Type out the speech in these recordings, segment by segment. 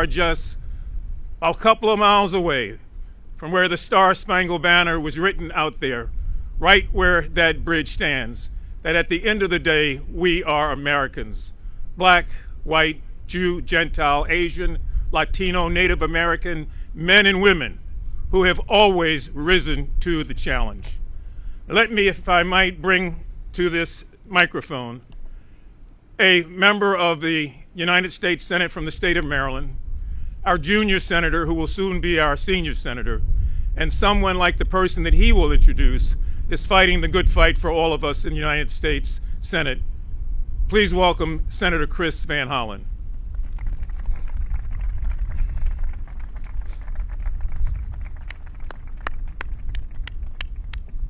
are just a couple of miles away from where the Star-Spangled Banner was written out there, right where that bridge stands, that at the end of the day, we are Americans. Black, white, Jew, Gentile, Asian, Latino, Native American, men and women who have always risen to the challenge. Let me, if I might, bring to this microphone a member of the United States Senate from the state of Maryland, our junior senator who will soon be our senior senator, and someone like the person that he will introduce is fighting the good fight for all of us in the United States Senate. Please welcome Senator Chris Van Hollen.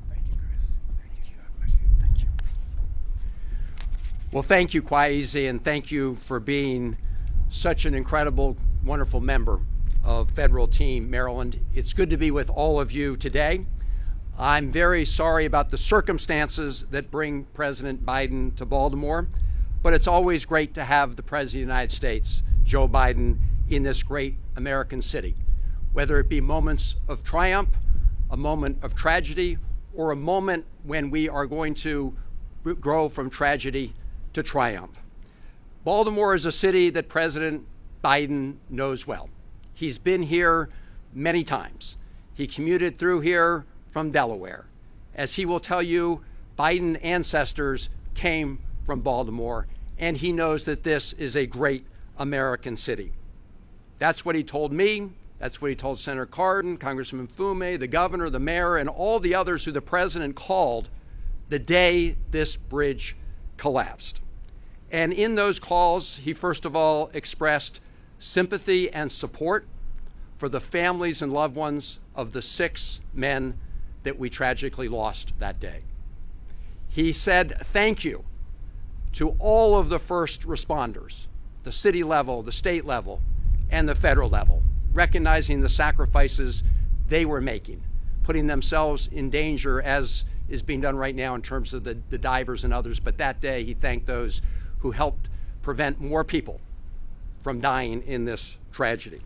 Thank you, Chris. Thank you. God bless you. Thank you. Well, thank you, Kwaizi, and thank you for being such an incredible, wonderful member of Federal Team Maryland. It's good to be with all of you today. I'm very sorry about the circumstances that bring President Biden to Baltimore, but it's always great to have the President of the United States, Joe Biden, in this great American city, whether it be moments of triumph, a moment of tragedy, or a moment when we are going to grow from tragedy to triumph. Baltimore is a city that President Biden knows well. He's been here many times. He commuted through here from Delaware. As he will tell you, Biden ancestors came from Baltimore, and he knows that this is a great American city. That's what he told me. That's what he told Senator Carden, Congressman Fume, the governor, the mayor, and all the others who the president called the day this bridge collapsed. And in those calls, he first of all expressed sympathy and support for the families and loved ones of the 6 men that we tragically lost that day. He said thank you to all of the first responders, the city level, the state level, and the federal level, recognizing the sacrifices they were making, putting themselves in danger as is being done right now in terms of the divers and others. But that day he thanked those who helped prevent more people from dying in this tragedy.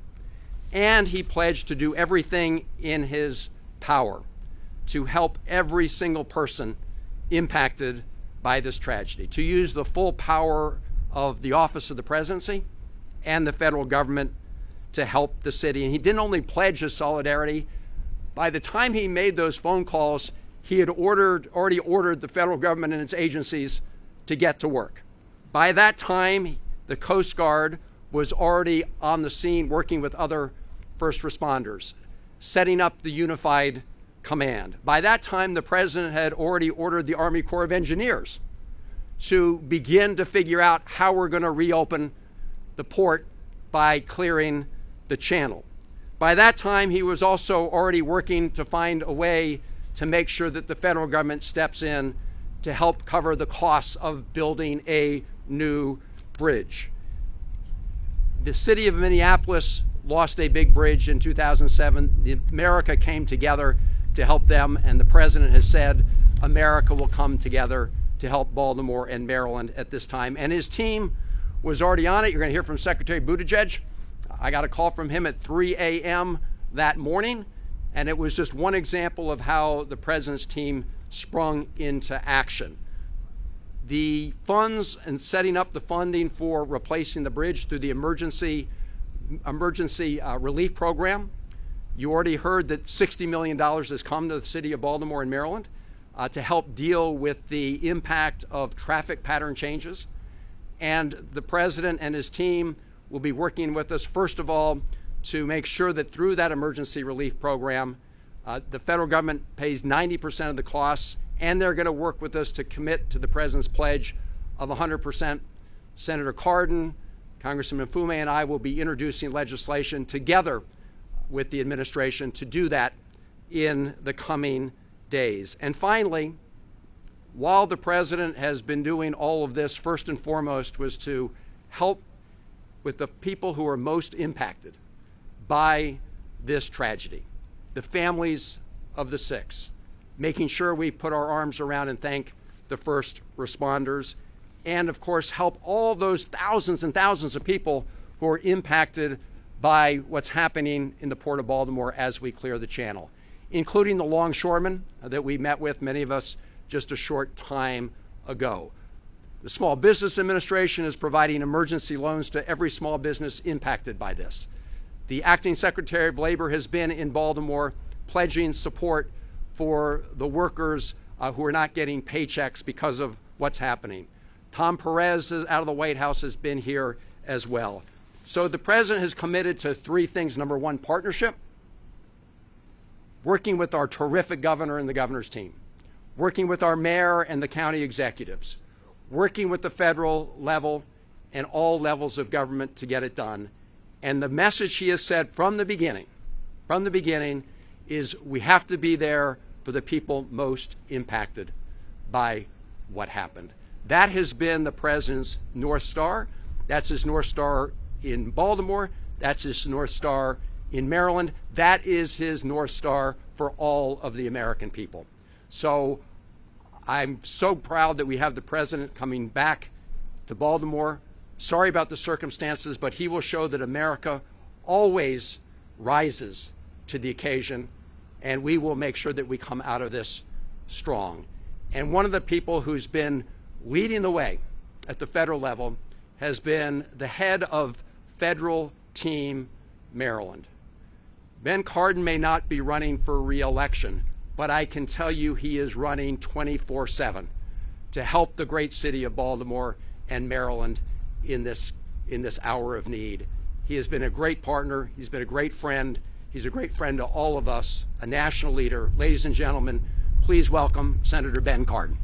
And he pledged to do everything in his power to help every single person impacted by this tragedy, to use the full power of the office of the presidency and the federal government to help the city. And he didn't only pledge his solidarity. By the time he made those phone calls, he had already ordered the federal government and its agencies to get to work. By that time, the Coast Guard was already on the scene working with other first responders, setting up the unified command. By that time, the president had already ordered the Army Corps of Engineers to begin to figure out how we're going to reopen the port by clearing the channel. By that time, he was also already working to find a way to make sure that the federal government steps in to help cover the costs of building a new bridge. The city of Minneapolis lost a big bridge in 2007. America came together to help them, and the president has said America will come together to help Baltimore and Maryland at this time. And his team was already on it. You're going to hear from Secretary Buttigieg. I got a call from him at 3 a.m. that morning, and it was just one example of how the president's team sprung into action. The funds and setting up the funding for replacing the bridge through the emergency relief program. You already heard that $60 million has come to the city of Baltimore and Maryland to help deal with the impact of traffic pattern changes. And the president and his team will be working with us, first of all, to make sure that through that emergency relief program, the federal government pays 90% of the costs, and they're going to work with us to commit to the president's pledge of 100%. Senator Carden, Congressman Fume, and I will be introducing legislation together with the administration to do that in the coming days. And finally, while the president has been doing all of this, first and foremost was to help with the people who are most impacted by this tragedy, the families of the 6, making sure we put our arms around and thank the first responders, and of course help all those thousands and thousands of people who are impacted by what's happening in the Port of Baltimore as we clear the channel, including the longshoremen that we met with, many of us, just a short time ago. The Small Business Administration is providing emergency loans to every small business impacted by this. The Acting Secretary of Labor has been in Baltimore pledging support for the workers who are not getting paychecks because of what's happening. Tom Perez out of the White House has been here as well. So the President has committed to three things. Number one, partnership, working with our terrific governor and the governor's team, working with our mayor and the county executives, working with the federal level and all levels of government to get it done. And the message he has said from the beginning, is we have to be there for the people most impacted by what happened. That has been the President's North Star. That's his North Star in Baltimore. That's his North Star in Maryland. That is his North Star for all of the American people. So I'm so proud that we have the President coming back to Baltimore. Sorry about the circumstances, but he will show that America always rises to the occasion, and we will make sure that we come out of this strong. And one of the people who's been leading the way at the federal level has been the head of Federal Team Maryland. Ben Carden may not be running for re-election, but I can tell you he is running 24/7 to help the great city of Baltimore and Maryland in this hour of need. He has been a great partner. He's been a great friend. He's a great friend to all of us, a national leader. Ladies and gentlemen, please welcome Senator Ben Carden.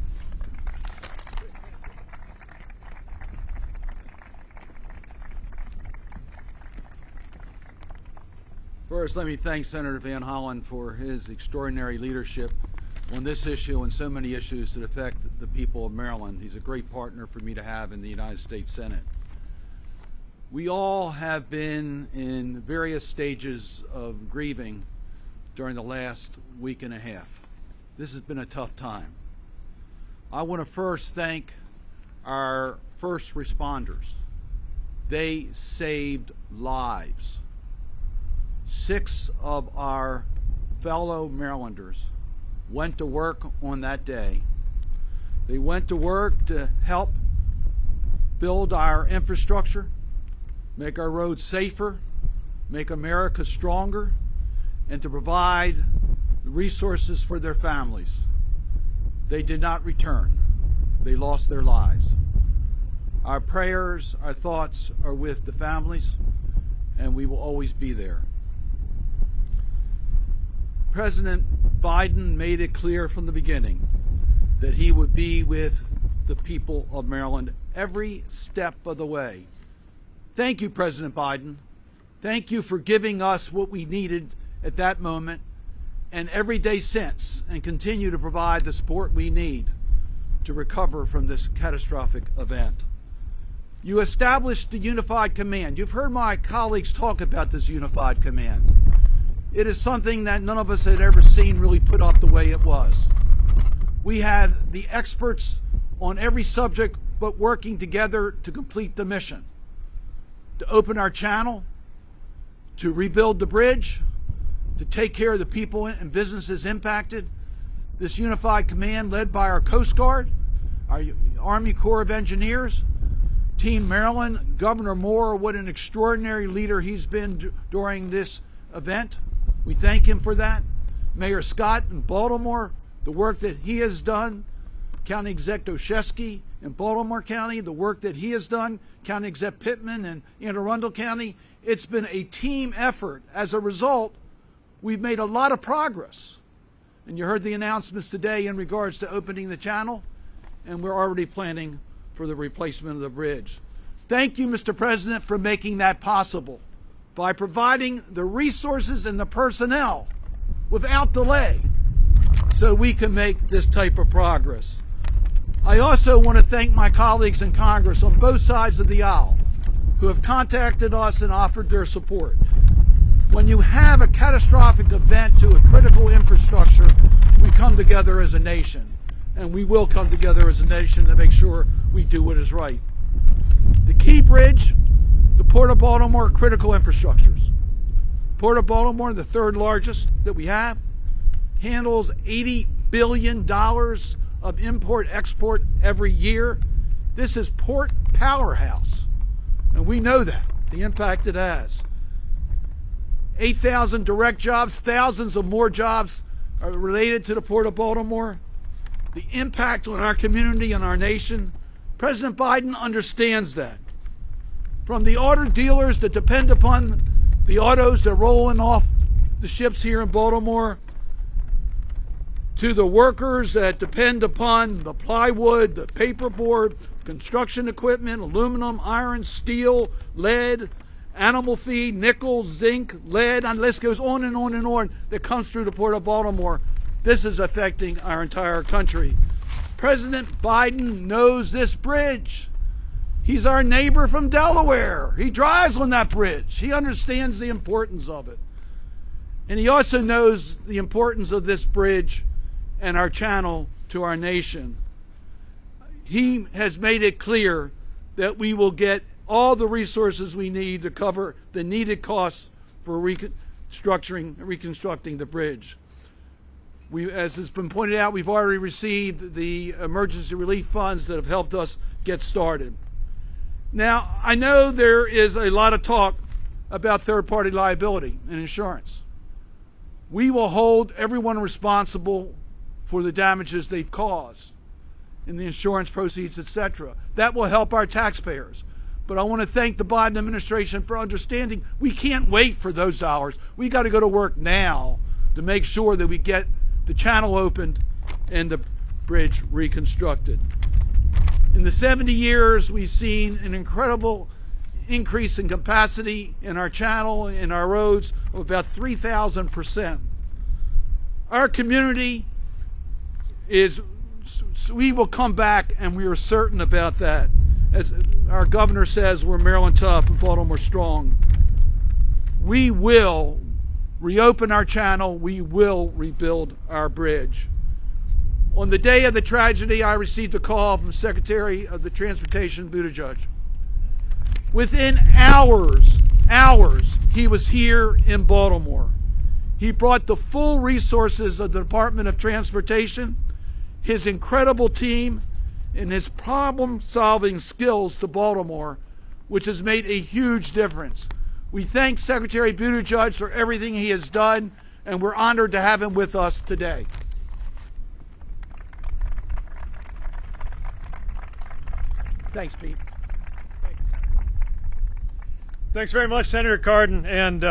First, let me thank Senator Van Hollen for his extraordinary leadership on this issue and so many issues that affect the people of Maryland. He's a great partner for me to have in the United States Senate. We all have been in various stages of grieving during the last week and a half. This has been a tough time. I want to first thank our first responders. They saved lives. 6 of our fellow Marylanders went to work on that day. They went to work to help build our infrastructure, make our roads safer, make America stronger, and to provide resources for their families. They did not return. They lost their lives. Our prayers, our thoughts are with the families, and we will always be there. President Biden made it clear from the beginning that he would be with the people of Maryland every step of the way. Thank you, President Biden. Thank you for giving us what we needed at that moment and every day since, and continue to provide the support we need to recover from this catastrophic event. You established the unified command. You've heard my colleagues talk about this unified command. It is something that none of us had ever seen really put up the way it was. We had the experts on every subject, but working together to complete the mission. To open our channel, to rebuild the bridge, to take care of the people and businesses impacted. This unified command led by our Coast Guard, our Army Corps of Engineers, Team Maryland, Governor Moore, what an extraordinary leader he's been during this event. We thank him for that. Mayor Scott in Baltimore, the work that he has done. County Exec Oshesky in Baltimore County, the work that he has done. County Exec Pittman in Anne Arundel County. It's been a team effort. As a result, we've made a lot of progress. And you heard the announcements today in regards to opening the channel, and we're already planning for the replacement of the bridge. Thank you, Mr. President, for making that possible by providing the resources and the personnel without delay so we can make this type of progress. I also want to thank my colleagues in Congress on both sides of the aisle who have contacted us and offered their support. When you have a catastrophic event to a critical infrastructure, we come together as a nation, and we will come together as a nation to make sure we do what is right. The Key Bridge, The Port of Baltimore, critical infrastructures. Port of Baltimore, the third largest that we have, handles $80 billion of import-export every year. This is port powerhouse, and we know that, the impact it has. 8,000 direct jobs, thousands of more jobs are related to the Port of Baltimore. The impact on our community and our nation, President Biden understands that. From the auto dealers that depend upon the autos that are rolling off the ships here in Baltimore, to the workers that depend upon the plywood, the paperboard, construction equipment, aluminum, iron, steel, lead, animal feed, nickel, zinc, lead, and the list goes on and on and on that comes through the Port of Baltimore. This is affecting our entire country. President Biden knows this bridge. He's our neighbor from Delaware. He drives on that bridge. He understands the importance of it. And he also knows the importance of this bridge and our channel to our nation. He has made it clear that we will get all the resources we need to cover the needed costs for reconstructing the bridge. As has been pointed out, we've already received the emergency relief funds that have helped us get started. Now, I know there is a lot of talk about third-party liability and insurance. We will hold everyone responsible for the damages they've caused in the insurance proceeds, etc. That will help our taxpayers. But I want to thank the Biden administration for understanding we can't wait for those dollars. We got to go to work now to make sure that we get the channel opened and the bridge reconstructed. In the 70 years, we've seen an incredible increase in capacity in our channel and our roads of about 3,000%. Our community we will come back, and we are certain about that. As our governor says, we're Maryland tough and Baltimore strong. We will reopen our channel. We will rebuild our bridge. On the day of the tragedy, I received a call from Secretary of the Transportation, Buttigieg. Within hours, he was here in Baltimore. He brought the full resources of the Department of Transportation, his incredible team, and his problem-solving skills to Baltimore, which has made a huge difference. We thank Secretary Buttigieg for everything he has done, and we're honored to have him with us today. Thanks, Pete. Thanks very much, Senator Carden. And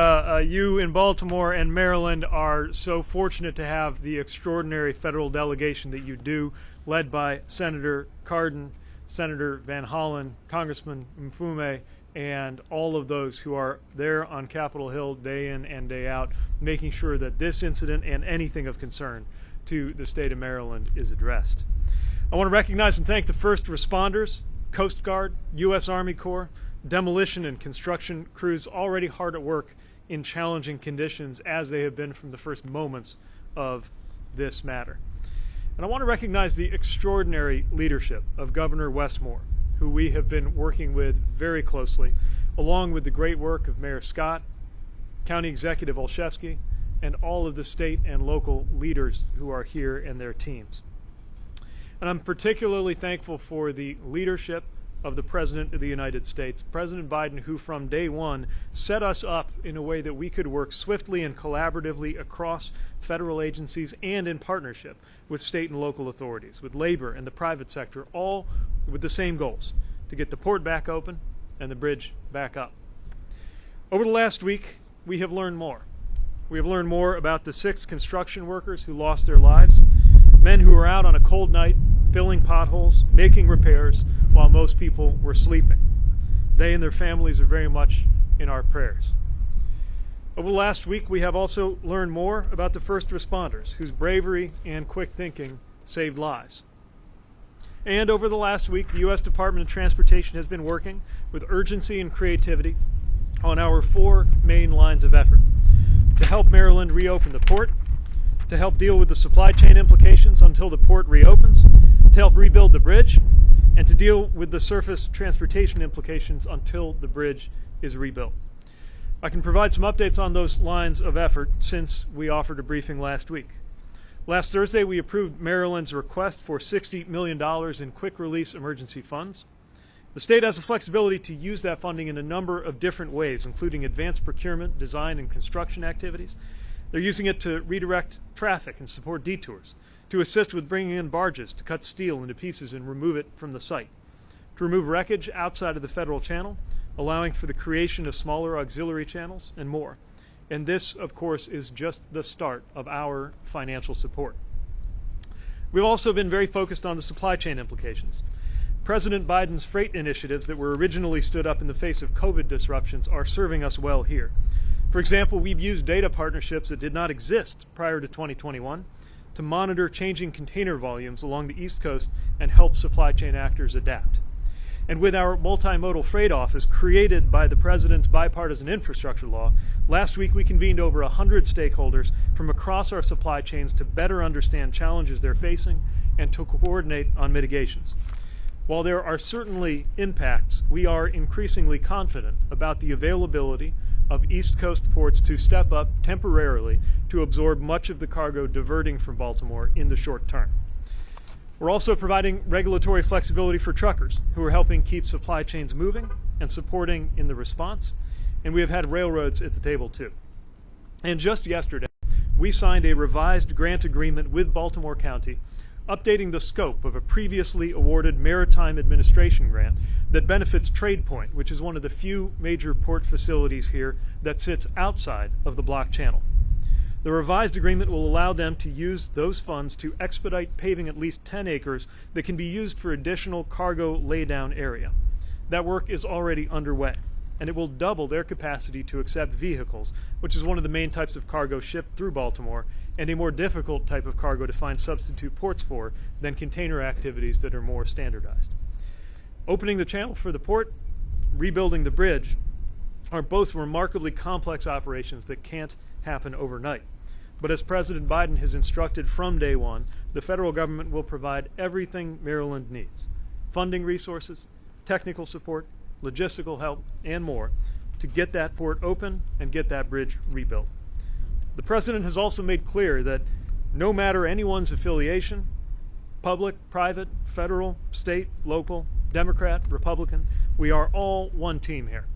you in Baltimore and Maryland are so fortunate to have the extraordinary federal delegation that you do, led by Senator Carden, Senator Van Hollen, Congressman Mfume, and all of those who are there on Capitol Hill day in and day out, making sure that this incident and anything of concern to the state of Maryland is addressed. I want to recognize and thank the first responders, Coast Guard, U.S. Army Corps, demolition and construction crews already hard at work in challenging conditions as they have been from the first moments of this matter. And I want to recognize the extraordinary leadership of Governor Westmore, who we have been working with very closely, along with the great work of Mayor Scott, County Executive Olszewski, and all of the state and local leaders who are here and their teams. And I'm particularly thankful for the leadership of the President of the United States, President Biden, who from day one set us up in a way that we could work swiftly and collaboratively across federal agencies and in partnership with state and local authorities, with labor and the private sector, all with the same goals: to get the port back open and the bridge back up. Over the last week, we have learned more. We have learned more about the 6 construction workers who lost their lives, men who were out on a cold night, filling potholes, making repairs, while most people were sleeping. They and their families are very much in our prayers. Over the last week, we have also learned more about the first responders, whose bravery and quick thinking saved lives. And over the last week, the U.S. Department of Transportation has been working with urgency and creativity on our 4 main lines of effort: to help Maryland reopen the port, to help deal with the supply chain implications until the port reopens, to help rebuild the bridge, and to deal with the surface transportation implications until the bridge is rebuilt. I can provide some updates on those lines of effort since we offered a briefing last week. Last Thursday, we approved Maryland's request for $60 million in quick-release emergency funds. The state has the flexibility to use that funding in a number of different ways, including advanced procurement, design, and construction activities. They're using it to redirect traffic and support detours, to assist with bringing in barges to cut steel into pieces and remove it from the site, to remove wreckage outside of the federal channel, allowing for the creation of smaller auxiliary channels, and more. And this, of course, is just the start of our financial support. We've also been very focused on the supply chain implications. President Biden's freight initiatives that were originally stood up in the face of COVID disruptions are serving us well here. For example, we've used data partnerships that did not exist prior to 2021 to monitor changing container volumes along the East Coast and help supply chain actors adapt. And with our multimodal freight office created by the President's bipartisan infrastructure law, last week we convened over 100 stakeholders from across our supply chains to better understand challenges they're facing and to coordinate on mitigations. While there are certainly impacts, we are increasingly confident about the availability of East Coast ports to step up temporarily to absorb much of the cargo diverting from Baltimore in the short term. We're also providing regulatory flexibility for truckers who are helping keep supply chains moving and supporting in the response, and we have had railroads at the table too. And just yesterday, we signed a revised grant agreement with Baltimore County updating the scope of a previously awarded Maritime Administration grant that benefits Trade Point, which is one of the few major port facilities here that sits outside of the block channel. The revised agreement will allow them to use those funds to expedite paving at least 10 acres that can be used for additional cargo laydown area. That work is already underway, and it will double their capacity to accept vehicles, which is one of the main types of cargo shipped through Baltimore, and a more difficult type of cargo to find substitute ports for than container activities that are more standardized. Opening the channel for the port, rebuilding the bridge, are both remarkably complex operations that can't happen overnight. But as President Biden has instructed from day one, the federal government will provide everything Maryland needs: funding resources, technical support, logistical help, and more to get that port open and get that bridge rebuilt. The President has also made clear that no matter anyone's affiliation, public, private, federal, state, local, Democrat, Republican, we are all one team here.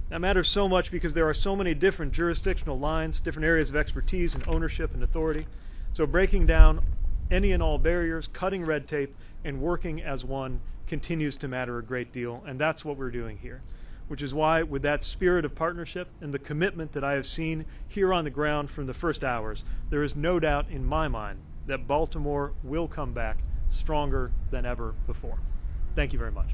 That matters so much because there are so many different jurisdictional lines, different areas of expertise and ownership and authority. So breaking down any and all barriers, cutting red tape, and working as one continues to matter a great deal, and that's what we're doing here. Which is why, with that spirit of partnership and the commitment that I have seen here on the ground from the first hours, there is no doubt in my mind that Baltimore will come back stronger than ever before. Thank you very much.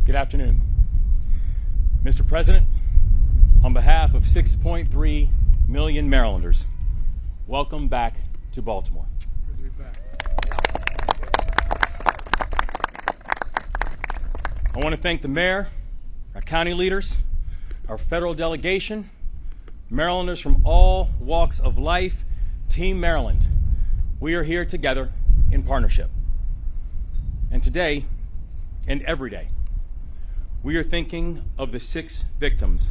Good afternoon. Mr. President, on behalf of 6.3 million Marylanders, welcome back to Baltimore. Good to be back. I want to thank the mayor, our county leaders, our federal delegation, Marylanders from all walks of life, Team Maryland. We are here together in partnership. And today, and every day, we are thinking of the 6 victims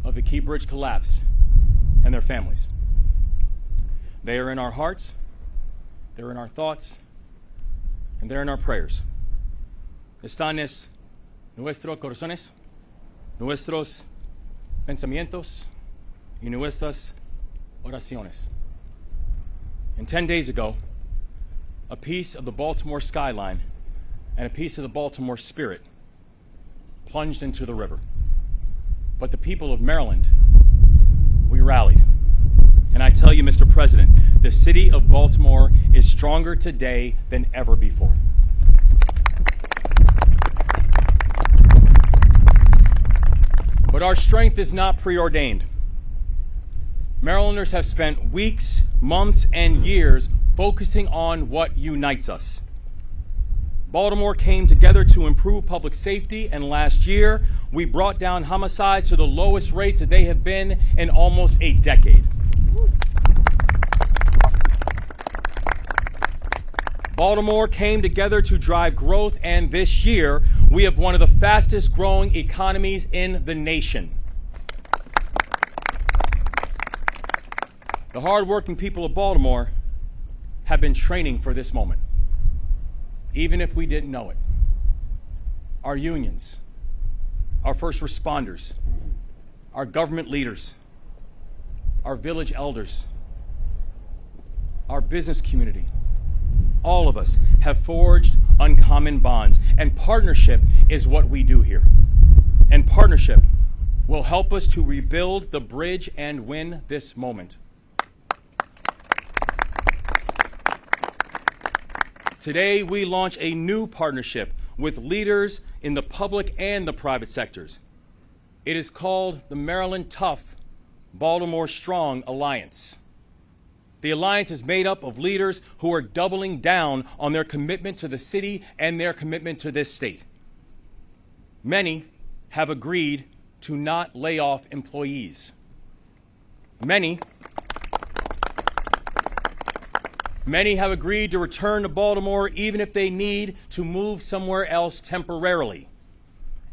of the Key Bridge collapse and their families. They are in our hearts, they're in our thoughts, and they're in our prayers. Están en nuestros corazones, nuestros pensamientos, y nuestras oraciones. And 10 days ago, a piece of the Baltimore skyline and a piece of the Baltimore spirit plunged into the river. But the people of Maryland, we rallied. And I tell you, Mr. President, the city of Baltimore is stronger today than ever before. But our strength is not preordained. Marylanders have spent weeks, months, and years focusing on what unites us. Baltimore came together to improve public safety, and last year we brought down homicides to the lowest rates that they have been in almost a decade. Baltimore came together to drive growth, and this year we have one of the fastest growing economies in the nation. The hardworking people of Baltimore have been training for this moment, even if we didn't know it. Our unions, our first responders, our government leaders, our village elders, our business community, all of us have forged uncommon bonds, and partnership is what we do here. And partnership will help us to rebuild the bridge and win this moment. Today, we launch a new partnership with leaders in the public and the private sectors. It is called the Maryland Tough, Baltimore Strong Alliance. The alliance is made up of leaders who are doubling down on their commitment to the city and their commitment to this state. Many have agreed to not lay off employees. Many have agreed to return to Baltimore even if they need to move somewhere else temporarily.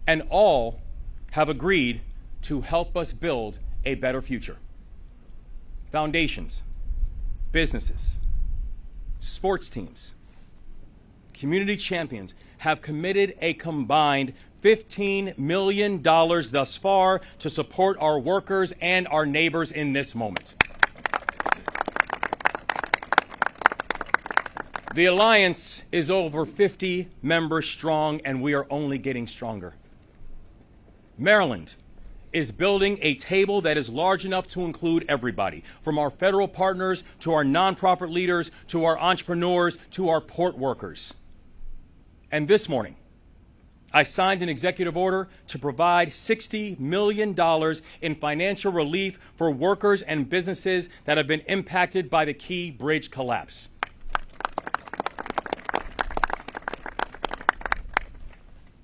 And all have agreed to help us build a better future. Foundations, businesses, sports teams, community champions have committed a combined $15 million thus far to support our workers and our neighbors in this moment. The alliance is over 50 members strong, and we are only getting stronger. Maryland is building a table that is large enough to include everybody, from our federal partners to our nonprofit leaders to our entrepreneurs to our port workers. And this morning, I signed an executive order to provide $60 million in financial relief for workers and businesses that have been impacted by the Key Bridge collapse.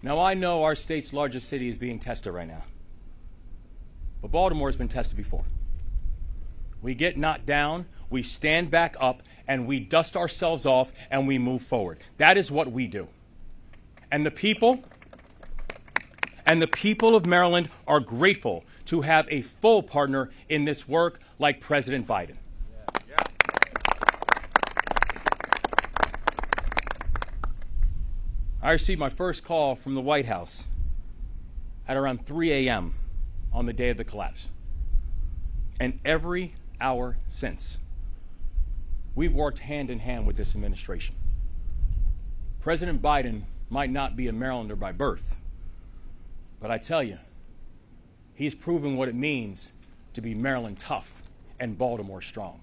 Now, I know our state's largest city is being tested right now, but Baltimore has been tested before. We get knocked down, we stand back up, and we dust ourselves off, and we move forward. That is what we do. And the people of Maryland are grateful to have a full partner in this work like President Biden. I received my first call from the White House at around 3 a.m. on the day of the collapse. And every hour since, we've worked hand in hand with this administration. President Biden might not be a Marylander by birth, but I tell you, he's proven what it means to be Maryland tough and Baltimore strong.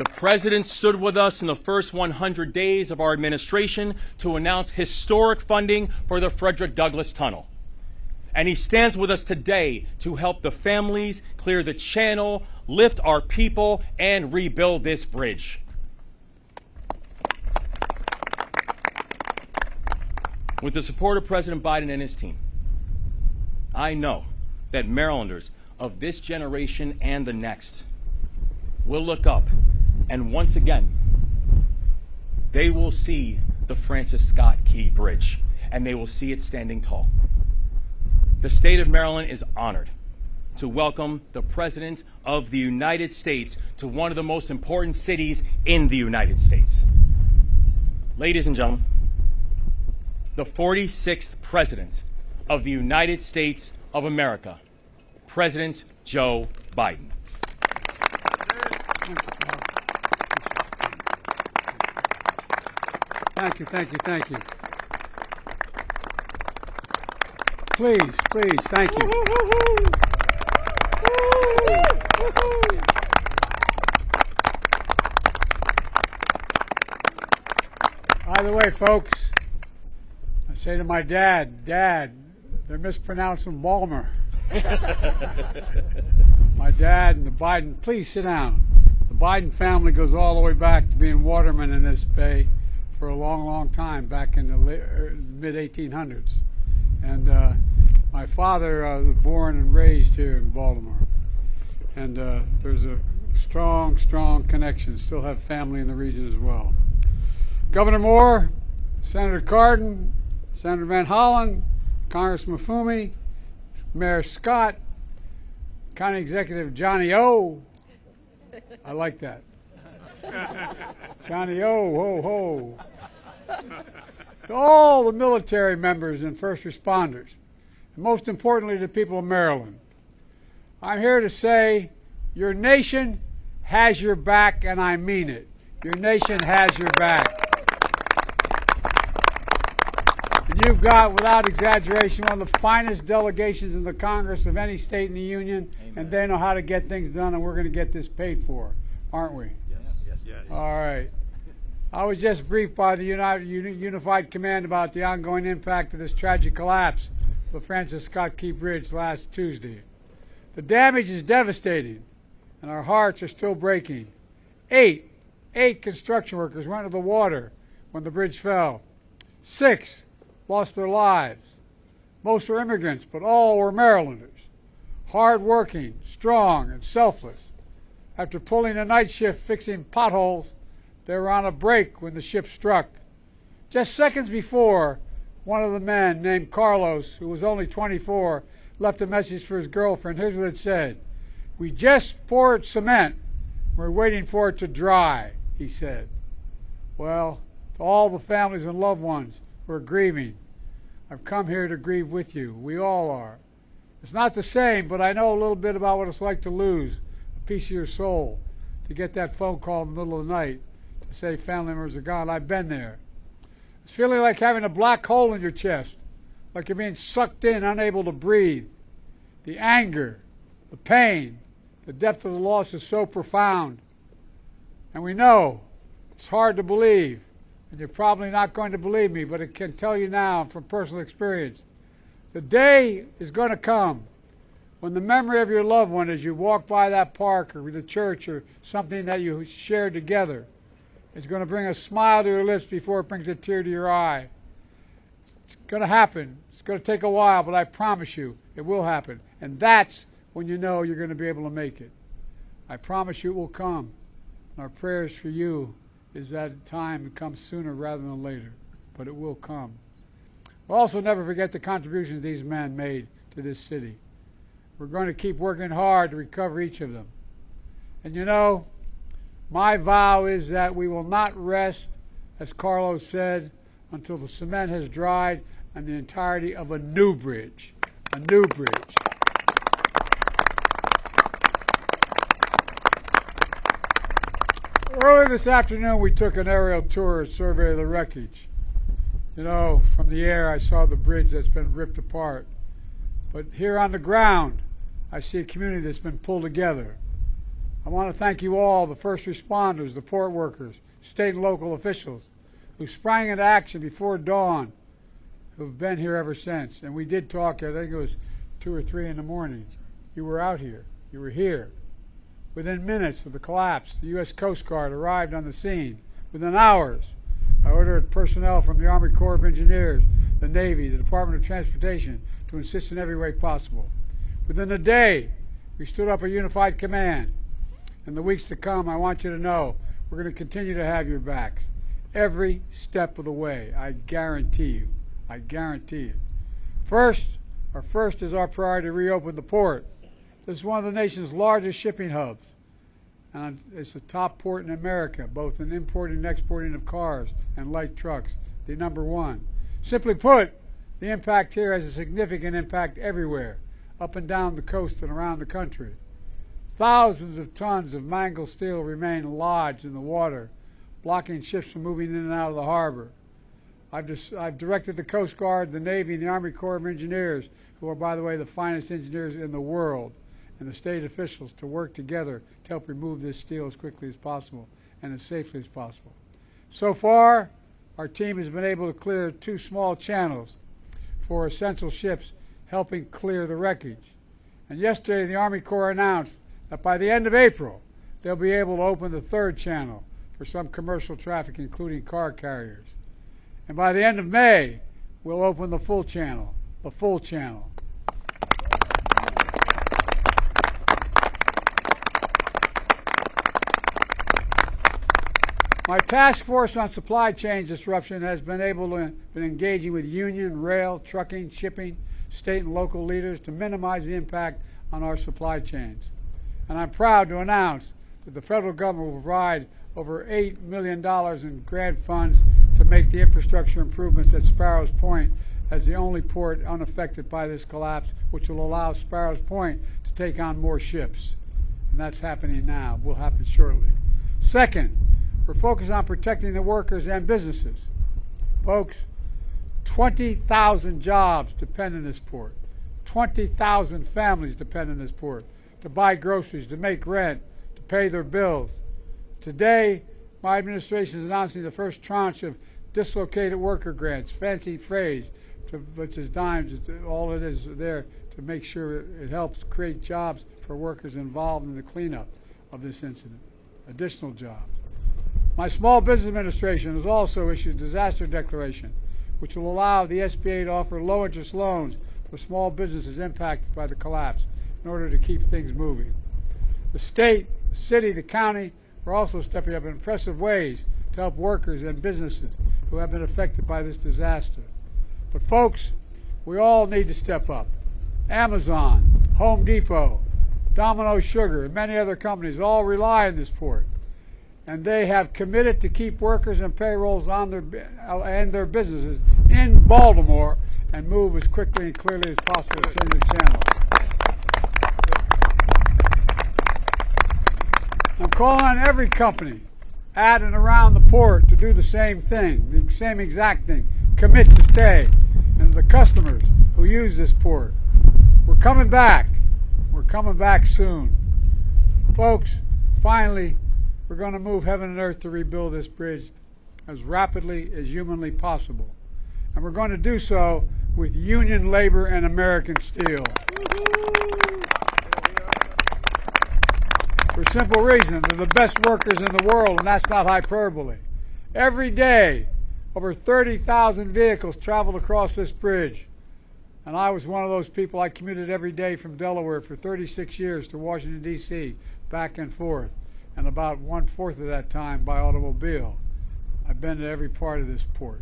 The President stood with us in the first 100 days of our administration to announce historic funding for the Frederick Douglass Tunnel. And he stands with us today to help the families clear the channel, lift our people, and rebuild this bridge. With the support of President Biden and his team, I know that Marylanders of this generation and the next will look up, and once again, they will see the Francis Scott Key Bridge, and they will see it standing tall. The state of Maryland is honored to welcome the President of the United States to one of the most important cities in the United States. Ladies and gentlemen, the 46th President of the United States of America, President Joe Biden. Thank you, thank you, thank you. Please, please, thank you. By the way, folks, I say to my dad, Dad, they're mispronouncing Baltimore. My dad and the Biden, please sit down. The Biden family goes all the way back to being watermen in this bay for a long, long time, back in the mid-1800s. And my father was born and raised here in Baltimore. And there's a strong, strong connection. Still have family in the region as well. Governor Moore, Senator Carden, Senator Van Hollen, Congressman Fumey, Mayor Scott, County Executive Johnny O. I like that. Johnny O, ho, ho. To all the military members and first responders, and most importantly to the people of Maryland, I'm here to say your nation has your back, and I mean it. Your nation has your back. And you've got, without exaggeration, one of the finest delegations in the Congress of any state in the Union. Amen. And they know how to get things done, and we're going to get this paid for, aren't we? Yes. Yes. Yes. All right. I was just briefed by the Unified Command about the ongoing impact of this tragic collapse of the Francis Scott Key Bridge last Tuesday. The damage is devastating, and our hearts are still breaking. Eight construction workers went into the water when the bridge fell. 6 lost their lives. Most were immigrants, but all were Marylanders. Hard-working, strong, and selfless. After pulling a night shift fixing potholes, they were on a break when the ship struck. Just seconds before, one of the men, named Carlos, who was only 24, left a message for his girlfriend. Here's what it said. "We just poured cement. We're waiting for it to dry," he said. Well, to all the families and loved ones who are grieving, I've come here to grieve with you. We all are. It's not the same, but I know a little bit about what it's like to lose a piece of your soul, to get that phone call in the middle of the night to say family members are gone. I've been there. It's feeling like having a black hole in your chest, like you're being sucked in, unable to breathe. The anger, the pain, the depth of the loss is so profound. And we know it's hard to believe, and you're probably not going to believe me, but I can tell you now from personal experience, the day is going to come when the memory of your loved one as you walk by that park or the church or something that you shared together is going to bring a smile to your lips before it brings a tear to your eye. It's going to happen. It's going to take a while, but I promise you it will happen. And that's when you know you're going to be able to make it. I promise you it will come. And our prayers for you is that time comes sooner rather than later, but it will come. We'll also never forget the contributions these men made to this city. We're going to keep working hard to recover each of them. And you know, my vow is that we will not rest, as Carlos said, until the cement has dried on the entirety of a new bridge. A new bridge. Earlier this afternoon, we took an aerial tour, a survey of the wreckage. You know, from the air, I saw the bridge that's been ripped apart. But here on the ground, I see a community that's been pulled together. I want to thank you all, the first responders, the port workers, state and local officials, who sprang into action before dawn, who've been here ever since. And we did talk, I think it was 2 or 3 in the morning. You were out here. You were here. Within minutes of the collapse, the U.S. Coast Guard arrived on the scene. Within hours, I ordered personnel from the Army Corps of Engineers, the Navy, the Department of Transportation to assist in every way possible. Within a day, we stood up a unified command. In the weeks to come, I want you to know we're going to continue to have your backs every step of the way. I guarantee you. I guarantee it. First is our priority to reopen the port. This is one of the nation's largest shipping hubs. And it's the top port in America, both in importing and exporting of cars and light trucks, the #1. Simply put, the impact here has a significant impact everywhere, up and down the coast and around the country. Thousands of tons of mangled steel remain lodged in the water, blocking ships from moving in and out of the harbor. I've directed the Coast Guard, the Navy, and the Army Corps of Engineers, who are, by the way, the finest engineers in the world, and the state officials to work together to help remove this steel as quickly as possible and as safely as possible. So far, our team has been able to clear 2 small channels for essential ships, helping clear the wreckage. And yesterday, the Army Corps announced that by the end of April, they'll be able to open the 3rd channel for some commercial traffic, including car carriers. And by the end of May, we'll open the full channel, the full channel. My task force on supply chain disruption has been engaging with union, rail, trucking, shipping, state and local leaders to minimize the impact on our supply chains. And I'm proud to announce that the federal government will provide over $8 million in grant funds to make the infrastructure improvements at Sparrows Point as the only port unaffected by this collapse, which will allow Sparrows Point to take on more ships. And that's happening now, will happen shortly. Second, we're focused on protecting the workers and businesses. Folks, 20,000 jobs depend on this port. 20,000 families depend on this port to buy groceries, to make rent, to pay their bills. Today, my administration is announcing the first tranche of dislocated worker grants, fancy phrase, which is dimes. All it is there to make sure it helps create jobs for workers involved in the cleanup of this incident, additional jobs. My Small Business Administration has also issued a disaster declaration, which will allow the SBA to offer low-interest loans for small businesses impacted by the collapse in order to keep things moving. The state, the city, the county are also stepping up in impressive ways to help workers and businesses who have been affected by this disaster. But folks, we all need to step up. Amazon, Home Depot, Domino Sugar, and many other companies all rely on this port. And they have committed to keep workers and payrolls on their businesses in Baltimore and move as quickly and clearly as possible to change the channel. I'm calling on every company at and around the port to do the same thing, the same exact thing. Commit to stay. And the customers who use this port, we're coming back. We're coming back soon. Folks, finally, we're going to move heaven and earth to rebuild this bridge as rapidly as humanly possible. And we're going to do so with union labor and American steel. For a simple reason, they're the best workers in the world, and that's not hyperbole. Every day, over 30,000 vehicles traveled across this bridge. And I was one of those people. I commuted every day from Delaware for 36 years to Washington, D.C., back and forth, and about 1/4 of that time by automobile. I've been to every part of this port.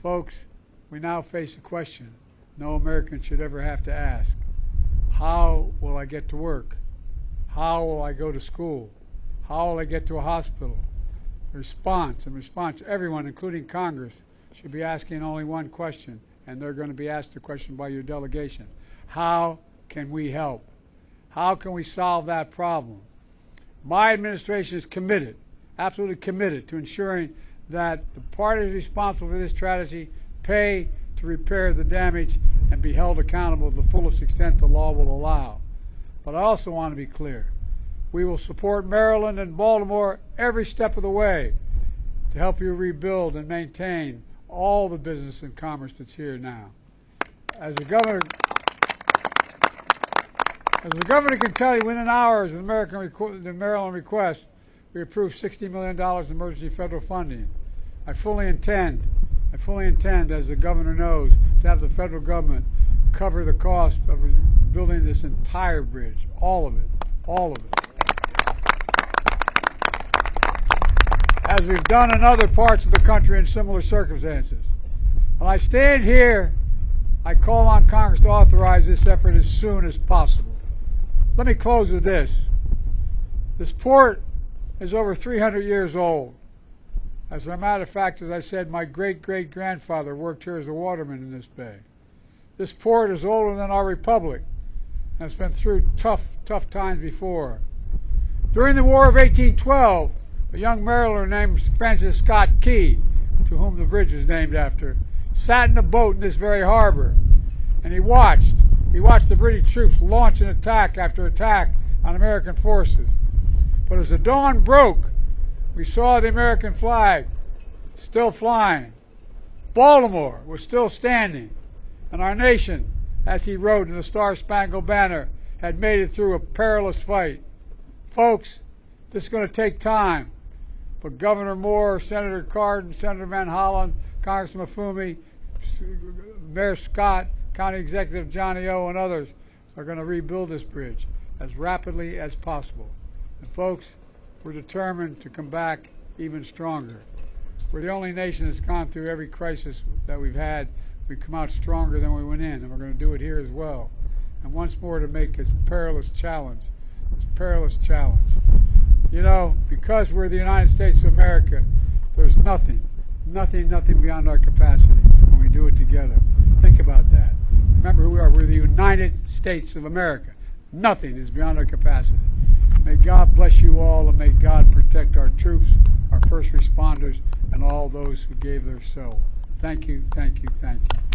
Folks, we now face a question no American should ever have to ask. How will I get to work? How will I go to school? How will I get to a hospital? Response, everyone, including Congress, should be asking only one question, and they're going to be asked the question by your delegation. How can we help? How can we solve that problem? My administration is committed, absolutely committed, to ensuring that the parties responsible for this tragedy pay to repair the damage and be held accountable to the fullest extent the law will allow. But I also want to be clear. We will support Maryland and Baltimore every step of the way to help you rebuild and maintain all the business and commerce that's here now. As the governor can tell you, within hours of the Maryland request, we approved $60 million in emergency federal funding. I fully intend, as the governor knows, to have the federal government cover the cost of building this entire bridge, all of it, as we've done in other parts of the country in similar circumstances. When I stand here, I call on Congress to authorize this effort as soon as possible. Let me close with this. This port is over 300 years old. As a matter of fact, as I said, my great-great-grandfather worked here as a waterman in this bay. This port is older than our republic, and it's been through tough times before. During the War of 1812, a young Marylander named Francis Scott Key, to whom the bridge was named after, sat in a boat in this very harbor, and he watched the British troops launch an attack after attack on American forces. But as the dawn broke, we saw the American flag still flying. Baltimore was still standing, and our nation, as he wrote in the Star-Spangled Banner, had made it through a perilous fight. Folks, this is going to take time, but Governor Moore, Senator Carden, Senator Van Hollen, Congressman Mafumi, Mayor Scott, County Executive Johnny O, and others are going to rebuild this bridge as rapidly as possible. And folks, we're determined to come back even stronger. We're the only nation that's gone through every crisis that we've had. We've come out stronger than we went in, and we're going to do it here as well. And once more, to make this perilous challenge. You know, because we're the United States of America, there's nothing beyond our capacity when we do it together. Think about that. Remember who we are. We're the United States of America. Nothing is beyond our capacity. May God bless you all, and may God protect our troops, our first responders, and all those who gave their soul. Thank you, thank you, thank you.